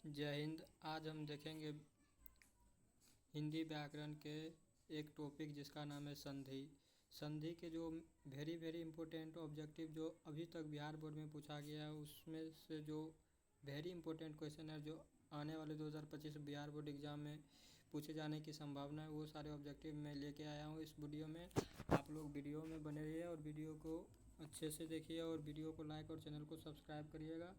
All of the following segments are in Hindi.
जय हिंद। आज हम देखेंगे हिंदी व्याकरण के एक टॉपिक जिसका नाम है संधि। संधि के जो वेरी वेरी इंपॉर्टेंट ऑब्जेक्टिव जो अभी तक बिहार बोर्ड में पूछा गया है, उसमें से जो वेरी इंपॉर्टेंट क्वेश्चन है जो आने वाले 2025 बिहार बोर्ड एग्ज़ाम में पूछे जाने की संभावना है, वो सारे ऑब्जेक्टिव मैं लेके आया हूँ इस वीडियो में। आप लोग वीडियो में बने रहिए और वीडियो को अच्छे से देखिए और वीडियो को लाइक और चैनल को सब्सक्राइब करिएगा।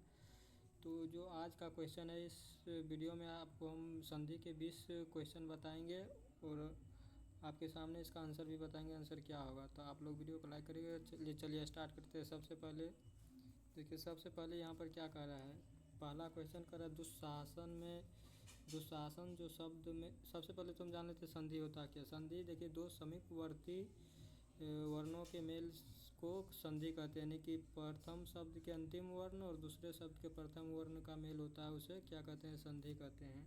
तो जो आज का क्वेश्चन है, इस वीडियो में आपको हम संधि के 20 क्वेश्चन बताएंगे और आपके सामने इसका आंसर भी बताएंगे, आंसर क्या होगा। तो आप लोग वीडियो को लाइक करिएगा। चलिए स्टार्ट करते हैं। सबसे पहले देखिए, सबसे पहले यहाँ पर क्या कह रहा है। पहला क्वेश्चन कर रहा है दुशासन में। दुशासन जो शब्द में, सबसे पहले तुम जान लेते संधि होता क्या। संधि देखिए, दो समीपवर्ती वर्णों के मेल को संधि कहते हैं, यानी कि प्रथम शब्द के अंतिम वर्ण और दूसरे शब्द के प्रथम वर्ण का मेल होता है, उसे क्या कहते हैं, संधि कहते हैं।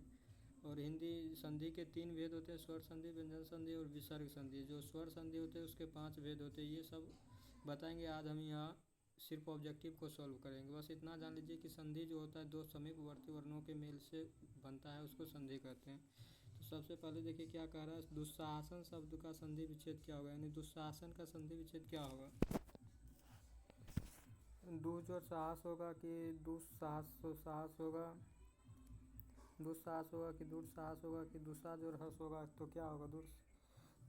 और हिंदी संधि के 3 भेद होते हैं, स्वर संधि, व्यंजन संधि और विसर्ग संधि। जो स्वर संधि होते हैं उसके 5 भेद होते हैं। ये सब बताएंगे आज हम यहाँ, सिर्फ ऑब्जेक्टिव को सॉल्व करेंगे। बस इतना जान लीजिए कि संधि जो होता है दो समीपवर्ती वर्णों के मेल से बनता है, उसको संधि कहते हैं। तो सबसे पहले देखिए क्या कह रहा है, दुशासन शब्द का संधि विच्छेद क्या होगा, यानी दुशासन का संधि विच्छेद क्या होगा। दुज और साहस होगा कि दुस्साहस साहस होगा, दुस्साहस होगा कि दुस्साहस होगा कि दुस्साहस और हस होगा, तो क्या होगा,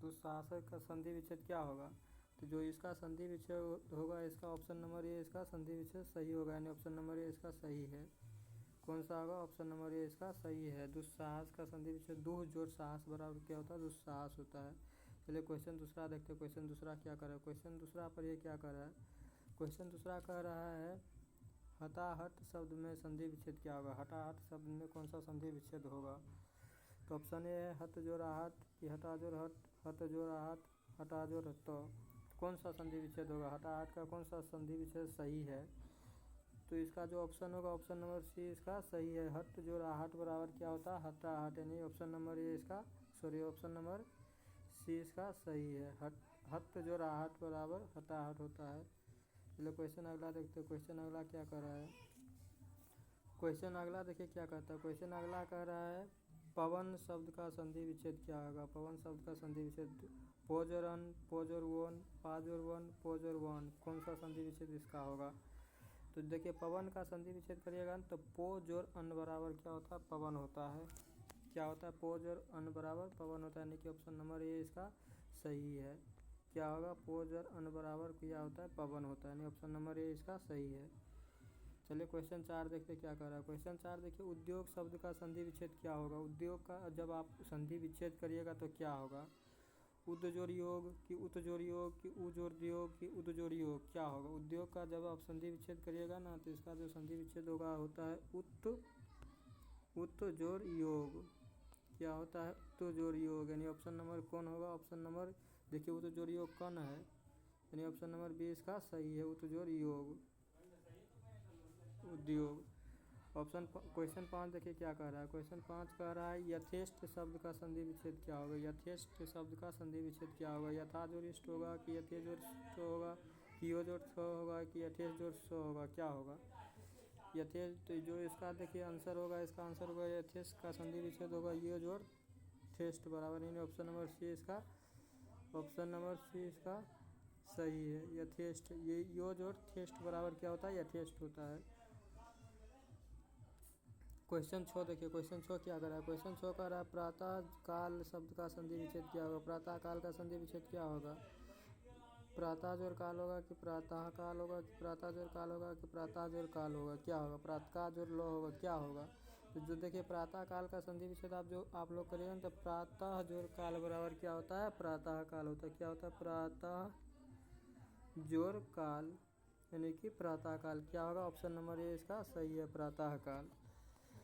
दुस्साहस का संधि विच्छेद क्या होगा। तो जो इसका संधि विच्छेद होगा, इसका ऑप्शन नंबर ए इसका संधि विच्छेद सही होगा, यानी ऑप्शन नंबर ए इसका सही है। कौन सा होगा, ऑप्शन नंबर ए इसका सही है। दुस्साहस का संधि विच्छेद दुह जोड़ साहस बराबर क्या होता है, दुस्साहस होता है। चलिए क्वेश्चन दूसरा देखते हैं। क्वेश्चन दूसरा क्या कर रहा है। क्वेश्चन दूसरा पर ये क्या कर रहा है। क्वेश्चन दूसरा कह रहा है हताहट शब्द में संधि विच्छेद क्या होगा। हताहट शब्द में कौन सा संधि विच्छेद होगा। तो ऑप्शन ए है हत जोड़ आहट कि हटा जोड़ हट, हत जोड़ आहट, हटा जोड़ हत। तो कौन सा संधि विच्छेद होगा, हताहट का कौन सा संधि विच्छेद सही है। तो इसका जो ऑप्शन होगा, ऑप्शन नंबर सी इसका सही है। हट जोड़ आहट बराबर क्या होता है, हताहट, यानी ऑप्शन नंबर ए इसका, सॉरी ऑप्शन नंबर सी इसका सही है। हट जोड़ आहट बराबर हताहट होता है। चलो क्वेश्चन अगला देखते हैं। क्वेश्चन अगला क्या कर रहा है। क्वेश्चन अगला देखिए क्या कहता है। क्वेश्चन अगला कह रहा है पवन शब्द का संधि विच्छेद क्या होगा। पवन शब्द का संधि विच्छेद पोजरन, पोजरवन, पाजरवन, पोजरवन, कौन सा संधि विच्छेद इसका होगा। तो देखिए पवन का संधि विच्छेद करिएगा तो पो जोर अन बराबर क्या होता है, पवन होता है। क्या होता है, पो जोर अन बराबर पवन होता है, यानी कि ऑप्शन नंबर ए इसका सही है। क्या होगा, पो जोर अन बराबर क्या होता है, पवन होता है, यानी ऑप्शन नंबर ए इसका सही है। चलिए क्वेश्चन 4 देखते क्या कर रहा है। क्वेश्चन 4 देखिए उद्योग शब्द का संधि विच्छेद क्या होगा। उद्योग का जब आप संधि विच्छेद करिएगा तो क्या होगा। उद जोड़ योग कि उत जोड़ योग कि उ जोड़ योग कि उद जोड़ योग, क्या होगा। उद्योग का जब आप संधि विच्छेद करिएगा ना, तो इसका जो संधि विच्छेद होगा होता है उत जोड़ योग। क्या होता है, उत जोड़ योग, यानी ऑप्शन नंबर कौन होगा, ऑप्शन नंबर देखिए उत जोड़ योग कौन है, यानी ऑप्शन नंबर बी इसका सही है, उत जोड़ योग उद्योग। ऑप्शन क्वेश्चन 5 देखिए क्या कह रहा है। क्वेश्चन 5 कह रहा है यथेष्ट शब्द का संधि विच्छेद क्या होगा। यथेष्ट शब्द का संधि विच्छेद क्या होगा। यथा जोड़ इष्ट होगा कि यथे जोड़ ष्ट होगा कि यो जोड़ थ होगा कि यथेष्ट जोड़ स होगा, क्या होगा। यथेष्ट जो इसका देखिए आंसर होगा, इसका आंसर होगा यथेष्ट का संधि विच्छेद होगा यो जोड़ थेष्ट बराबर, यानी ऑप्शन नंबर सी इसका, ऑप्शन नंबर सी इसका सही है। यथेष्ट, ये यो जोड़ थेष्ट बराबर क्या होता है, यथेष्ट होता है। क्वेश्चन 6 देखिए। क्वेश्चन 6 क्या कर रहा है। क्वेश्चन 6 कह रहा है प्रातः काल शब्द का संधि विच्छेद क्या होगा। प्रातः काल का संधि विच्छेद क्या होगा। प्रातः जोड़ काल होगा कि प्रातः काल होगा कि प्रातः जोड़ काल होगा कि प्रातः जोड़ काल होगा, क्या होगा। प्रातः जोड़ लो होगा, क्या होगा। तो जो देखिए प्रातः काल का संधि विच्छेद आप लोग करिएगा तो प्रातः जोड़ काल बराबर क्या होता है, प्रातः काल होता है। क्या होता है, प्रातः जोड़ काल, यानी कि प्रातः काल, क्या होगा, ऑप्शन नंबर ए इसका सही है, प्रातः काल।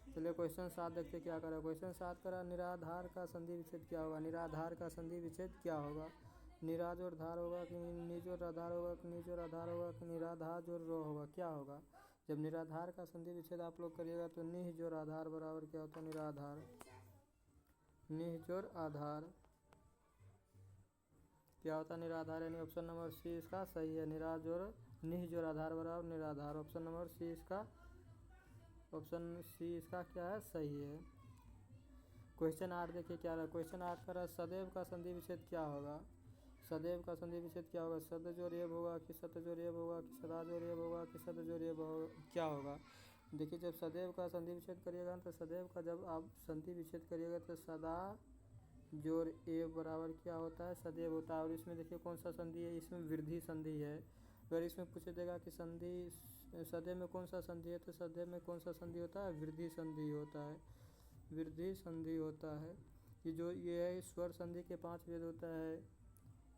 चलिए क्वेश्चन 7 देखते क्या करा। क्वेश्चन 7 करा निराधार का संधि विच्छेद क्या होगा। निराधार का संधि विच्छेद क्या होगा। निरा जोड़ धार होगा कि निजोड़ आधार होगा कि निजोड़ आधार होगा कि निराधार जोड़ रो होगा, क्या होगा। जब निराधार का संधि विच्छेद आप लोग करिएगा तो निह जोड़ आधार बराबर क्या होता है, निराधार। निह जोड़ आधार क्या होता है, निराधार, यानी ऑप्शन नंबर सी इसका सही है। निरा जोड़ निह जोड़ आधार बराबर निराधार, ऑप्शन नंबर सी इसका ऑप्शन सी इसका क्या है, सही है। क्वेश्चन 8 देखिए क्या रहा। क्वेश्चन 8 का रहा सदैव का संधि विच्छेद क्या होगा। सदैव का संधि विच्छेद क्या होगा। सद जोड़ एब होगा कि सत जोड़ एब होगा कि सदा जोड़ एब होगा कि सद जोड़ एब क्या होगा। देखिए जब सदैव का संधि विच्छेद करिएगा तो सदैव का जब आप संधि विच्छेद करिएगा तो सदा जोड़ एब बराबर क्या होता है, सदैव होता है। और इसमें देखिए कौन सा संधि है, इसमें वृद्धि संधि है। अगर इसमें पूछ देगा कि संधि सदैव में कौन सा संधि है तो सदैव में कौन सा संधि होता है, वृद्धि संधि होता है, वृद्धि संधि होता है। ये है स्वर संधि के 5 भेद होता है,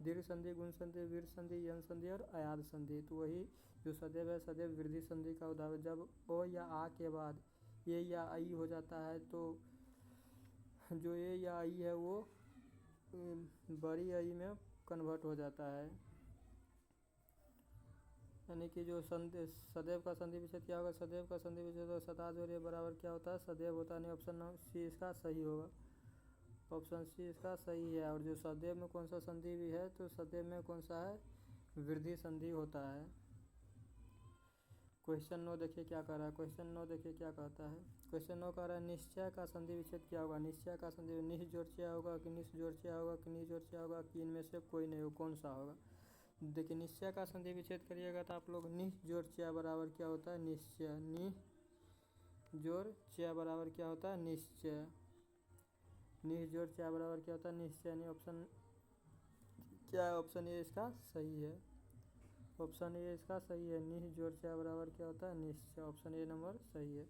दीर्घ संधि, गुण संधि, वीर संधि, यन संधि और अयाद संधि। तो वही जो सदैव है सदैव वृद्धि संधि का उदाहरण। जब ओ या आ के बाद ये या आई हो जाता है तो जो ये या आई है वो बड़ी आई में कन्वर्ट हो जाता है। यानी कि जो सदैव का संधि विच्छेद क्या होगा, सदैव का संधि विच्छेद होगा सदा जोड़ ए बराबर क्या होता है, सदैव होता है। नहीं ऑप्शन सी इसका सही होगा, ऑप्शन सी इसका सही है। और जो सदैव में कौन सा संधि भी है तो सदैव में कौन सा है, वृद्धि संधि होता है। क्वेश्चन 9 देखिए क्या कह रहा है। क्वेश्चन 9 देखिए क्या कहता है। क्वेश्चन 9 कह रहा है निश्चय का संधि विच्छेद क्या होगा। निश्चय का संधि निश जोड़ चया होगा कि निश जोड़ चया होगा कि नि जोड़ चया होगा कि इनमें से कोई नहीं हो, कौन सा होगा। देखिए निश्चय का संधि विच्छेद करिएगा तो आप लोग निश जोड़ चया बराबर क्या होता है, निश्चय। नि जोड़ चया बराबर क्या होता है, निश्चय। निश जोड़ चया बराबर क्या होता है, निश्चय। नहीं ऑप्शन क्या है, ऑप्शन ए इसका सही है, ऑप्शन ए इसका सही है। निश जोड़ चया बराबर क्या होता है, निश्चय। ऑप्शन ए नंबर सही है।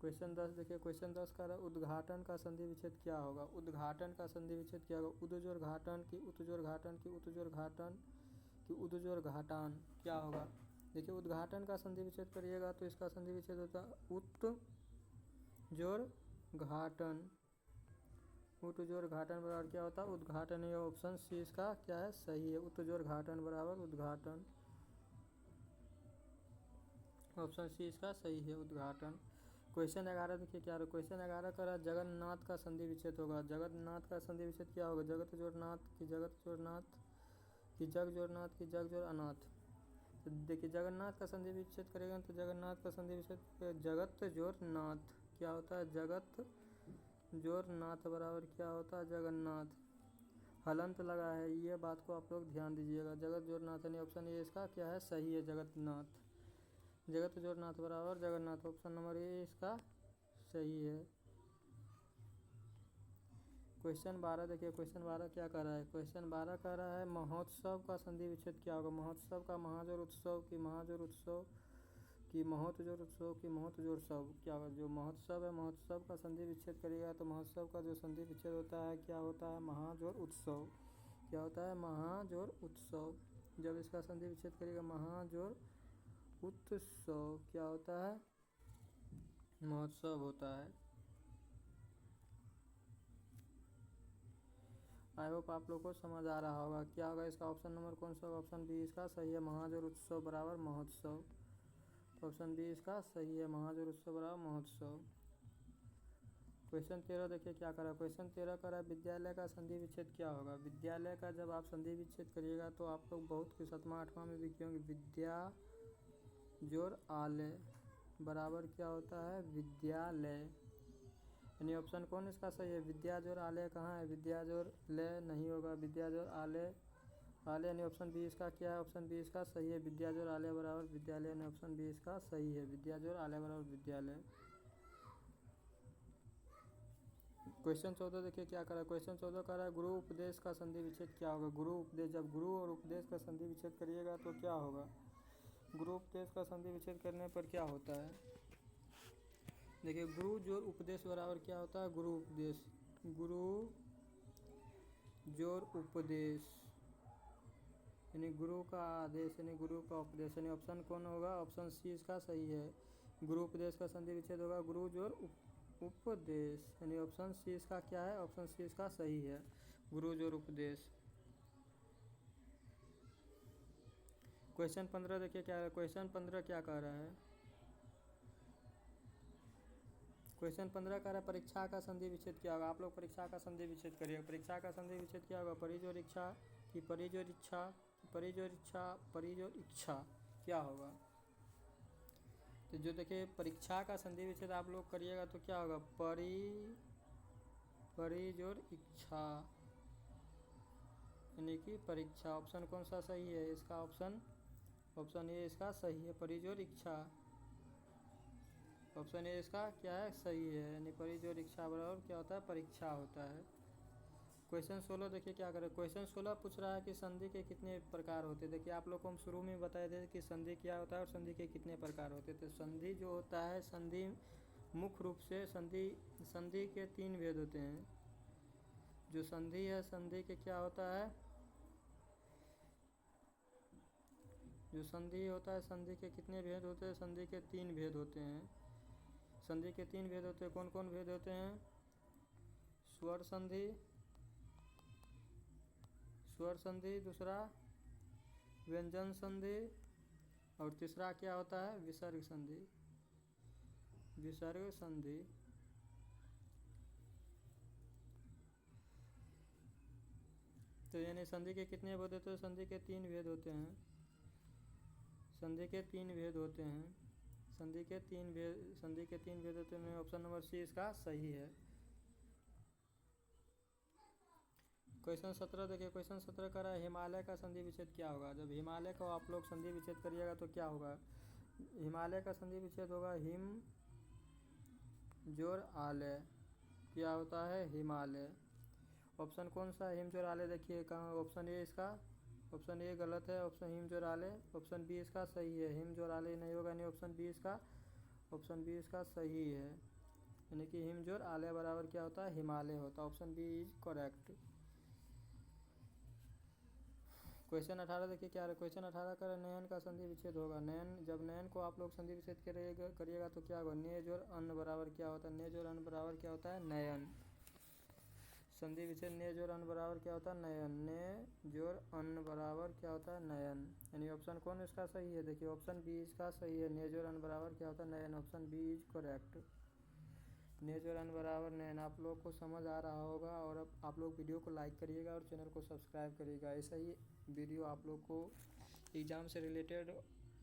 क्वेश्चन 10 देखिए। क्वेश्चन 10 का उद्घाटन का संधि विच्छेद क्या होगा। उद्घाटन का संधि विच्छेद क्या होगा। उद्जोड़ घाटन की उद्जोड़ घाटन की उद्जोड़ घाटन की उद्जोड़ घाटान क्या होगा। देखिए उद्घाटन का संधि विच्छेद करिएगा तो इसका संधि विच्छेद होता है उत्जोड़ घाटन। उत्जोड़ घाटन बराबर क्या होता है, उद्घाटन। ये ऑप्शन सी इसका क्या है, सही है। उत्जोड़ घाटन बराबर उद्घाटन, ऑप्शन सी इसका सही है, उद्घाटन। क्वेश्चन 11 देखिए क्या रहा। क्वेश्चन 11 का रहा जगन्नाथ का संधि विच्छेद होगा। जगन्नाथ का संधि विच्छेद क्या होगा। जगत जोड़ नाथ की जगत जोड़ नाथ की जग जोड़ नाथ की जग जोड़ अनाथ। तो देखिए जगन्नाथ का संधि विच्छेद करेगा तो जगन्नाथ का संधि विच्छेद जगत जोड़ नाथ क्या होता है, जगत जोड़ नाथ बराबर क्या होता है, जगन्नाथ। हलंत लगा है, ये बात को आप लोग ध्यान दीजिएगा। जगत जोड़ नाथ यानी ऑप्शन ए इसका क्या है, सही है, जगतनाथ। जगत जोड़ नाथ बराबर जगन्नाथ, ऑप्शन नंबर ए इसका सही है। क्वेश्चन 12 देखिए। क्वेश्चन 12 क्या कर रहा है। क्वेश्चन 12 कह रहा है महोत्सव का संधि विच्छेद क्या होगा। महोत्सव का महाजोड़ उत्सव की महाजोड़ उत्सव की महोत्जोड़ उत्सव की महोत्जोड़ उत्सव क्या होगा। जो महोत्सव है महोत्सव का संधि विच्छेद करिएगा तो महोत्सव का जो संधि विच्छेद होता है क्या होता है, महाजोड़ उत्सव। क्या होता है, महाजोड़ उत्सव। जब इसका संधि विच्छेद करिएगा महाजोड़ उत्सव क्या होता है, महोत्सव होता है। आई होप आप लोग को समझ आ रहा होगा। क्या होगा इसका ऑप्शन नंबर कौन सा होगा, ऑप्शन बी इसका सही है, महाजोड़ उत्सव बराबर महोत्सव। ऑप्शन बी इसका सही है, महाजोड़ उत्सव बराबर महोत्सव। क्वेश्चन 13 देखिए क्या करा। क्वेश्चन 13 करा विद्यालय का संधि विच्छेद क्या होगा। विद्यालय का जब आप संधि विच्छेद करिएगा तो आप लोग बहुत के 7वां 8वां में भी किए होंगे। विद्या जोड़ आलय बराबर क्या होता है, विद्यालय। यानी ऑप्शन कौन इसका सही है, विद्या जोड़ आलय कहाँ है, विद्या जोड़ लय नहीं होगा, विद्या जोड़ आलय आलय। यानी ऑप्शन बी इसका क्या है, ऑप्शन बी इसका सही है, विद्या जोड़ आलय बराबर विद्यालय। यानी ऑप्शन बी इसका सही है, विद्या जोड़ आलय बराबर विद्यालय। क्वेश्चन 14 देखिए क्या करा। क्वेश्चन 14 कह रहा है गुरु उपदेश का संधि विच्छेद क्या होगा। गुरु उपदेश, जब गुरु और उपदेश का संधि विच्छेद करिएगा तो क्या होगा। गुरु उपदेश का संधि विच्छेद करने पर क्या होता है। देखिए गुरु जोड़ उपदेश बराबर क्या होता है, गुरु उपदेश। गुरु जोड़ उपदेश यानी गुरु का आदेश यानी गुरु का उपदेश। यानी ऑप्शन कौन होगा, ऑप्शन सी इसका सही है। गुरु उपदेश का संधि विच्छेद होगा गुरु जोड़ उपदेश। यानी ऑप्शन सी इसका क्या है, ऑप्शन सी इसका सही है, गुरु जोड़ उपदेश। क्वेश्चन 15 देखिए क्या है। क्वेश्चन 15 क्या कह रहा है। क्वेश्चन 15 कह रहा है परीक्षा का संधि विच्छेद क्या होगा। आप लोग परीक्षा का संधि विच्छेद करिएगा। परीक्षा का संधि विच्छेद क्या होगा, परिजोड़ इच्छा की परिजोड़ इच्छा परिजोड़ इच्छा परिजोड़ इच्छा क्या होगा। तो जो देखिए परीक्षा का संधि विच्छेद आप लोग करिएगा तो क्या होगा, परी जोड़ इच्छा, यानी कि परीक्षा। ऑप्शन कौन सा सही है इसका, ऑप्शन ए इसका सही है, परी जोड़ इच्छा। ऑप्शन ए इसका क्या है, सही है, यानी परी जोड़ इच्छा बराबर क्या होता है, परीक्षा होता है। क्वेश्चन 16 देखिए क्या करें, क्वेश्चन 16 पूछ रहा है कि संधि के कितने प्रकार होते हैं। देखिए आप लोग को हम शुरू में बताए थे कि संधि क्या होता है और संधि के कितने प्रकार होते हैं। तो संधि जो होता है, संधि मुख्य रूप से संधि के 3 भेद होते हैं। जो संधि है, संधि के क्या होता है, जो संधि होता है, संधि के कितने भेद होते हैं, संधि के 3 भेद होते हैं। संधि के 3 भेद होते हैं, कौन कौन भेद होते हैं, स्वर संधि, दूसरा व्यंजन संधि, और तीसरा क्या होता है, विसर्ग संधि। तो यानी संधि के कितने भेद होते हैं, संधि के 3 भेद होते हैं। संधि के 3 भेद होते हैं, संधि के 3 भेद होते हैं। ऑप्शन नंबर सी इसका सही है। क्वेश्चन 17 देखिए, क्वेश्चन 17 कर रहा है हिमालय का संधि विच्छेद क्या होगा। जब हिमालय का आप लोग संधि विच्छेद करिएगा तो क्या होगा, हिमालय का संधि विच्छेद होगा हिम जोड़ आलय। क्या होता है, हिमालय। ऑप्शन कौन सा है, हिम जोड़ आलय, देखिए कहाँ, ऑप्शन ए इसका, ऑप्शन ए गलत है, ऑप्शन हिम जोड़ आलय। ऑप्शन बी इसका सही है, हिम जोड़ आलय नहीं होगा, नहीं, ऑप्शन बी इसका सही है, यानी कि हिम जोड़ आलय बराबर क्या होता है, हिमालय होता है। Option B is correct. Question 18 देखिए क्या है, क्वेश्चन 18 का नयन का संधि विच्छेद होगा। नयन, जब नयन को आप लोग संधि विच्छेद करिएगा तो क्या होगा, ने जोड़ अन्न बराबर क्या होता है, ने जोड़ अन्न बराबर क्या होता है, नयन। संधि विच्छेद ने जोड़ अन्न बराबर क्या होता है, नयन। ने जोड़ अन्न बराबर क्या होता है, नयन, यानी ऑप्शन कौन इसका सही है, देखिए ऑप्शन बी इसका सही है, ने जोड़ अन्न बराबर क्या होता है, नयन। ऑप्शन बी इज करेक्ट, ने जोड़ अन्न बराबर नयन। आप लोग को समझ आ रहा होगा, और अब आप लोग वीडियो को लाइक करिएगा और चैनल को सब्सक्राइब करिएगा। ऐसा ही वीडियो आप लोग को एग्ज़ाम से रिलेटेड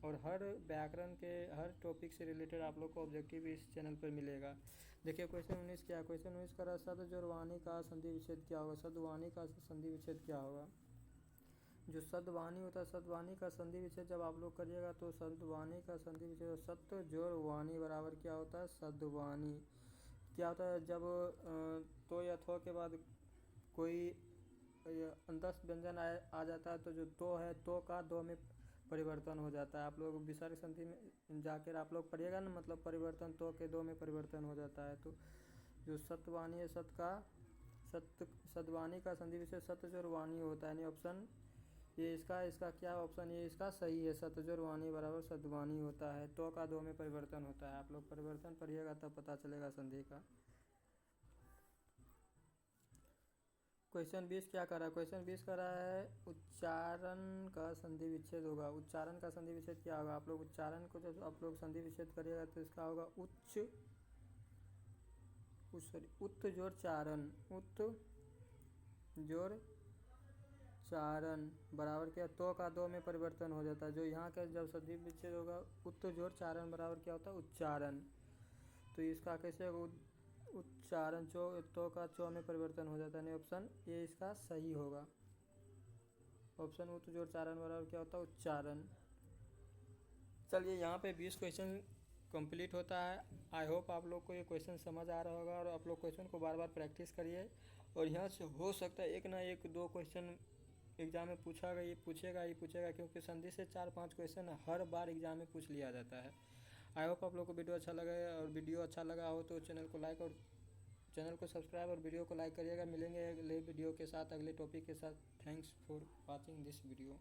और हर व्याकरण के हर टॉपिक से रिलेटेड आप लोग को ऑब्जेक्टिव इस चैनल पर मिलेगा। देखिए क्वेश्चन 19 क्या है, क्वेश्चन 19 का शब्द जोड़ वाणी का संधि विच्छेद क्या होगा। शब्दवाणी का संधि विच्छेद क्या होगा, जो शब्दवाणी होता है, शब्दवाणी का संधि विच्छेद जब आप लोग करिएगा तो शब्दवाणी का संधि विच्छेद सत्य जोड़ वाणी बराबर क्या होता है, शब्दवाणी। क्या होता है, जब तो या थो के बाद कोई अंतस्थ व्यंजन आ जाता है तो जो तो है, तो का दो में परिवर्तन हो जाता है। आप लोग विसर्ग संधि में जाकर आप लोग पढ़िएगा ना, मतलब परिवर्तन तो के दो में परिवर्तन हो जाता है। तो जो सत्यवाणी है, सत्यवाणी का संधि विच्छेद सत्य जोड़ वाणी होता है, यानी ऑप्शन ये इसका क्या ऑप्शन ये इसका सही है, सत्यजोड़ वाणी बराबर सद्वाणी होता है। तो का दो में परिवर्तन होता है, आप लोग परिवर्तन पढ़िएगा तब पता चलेगा संधि का। क्वेश्चन 20 क्या कर रहा है, क्वेश्चन 20 कर रहा है उच्चारण का संधि विच्छेद होगा। उच्चारण का संधि विच्छेद क्या होगा, आप लोग उच्चारण को जब आप लोग संधि विच्छेद करिएगा तो इसका होगा उत्त जोड़ चारण, उत्त जोड़ चारण बराबर क्या, तो का दो में परिवर्तन हो जाता है। जो यहाँ का जब संधि विच्छेद होगा उत्त जोड़ चारण बराबर क्या होता है, उच्चारण। तो इसका कैसे होगा, उच्चारण तो का चो में परिवर्तन हो जाता है, नहीं ऑप्शन ये इसका सही होगा। ऑप्शन उत्त जोड़ चारण बराबर क्या होता है, उच्चारण। चलिए यहाँ पे 20 क्वेश्चन कंप्लीट होता है। आई होप आप लोग को ये क्वेश्चन समझ आ रहा होगा, और आप लोग क्वेश्चन को बार बार प्रैक्टिस करिए, और यहाँ से हो सकता है एक ना एक दो क्वेश्चन एग्ज़ाम में पूछेगा, क्योंकि संधि से 4-5 क्वेश्चन हर बार एग्ज़ाम में पूछ लिया जाता है। आई होप आप लोग को वीडियो अच्छा लगा, और वीडियो अच्छा लगा हो तो चैनल को सब्सक्राइब और वीडियो को लाइक करिएगा। मिलेंगे अगले वीडियो के साथ, अगले टॉपिक के साथ। Thanks for watching this video.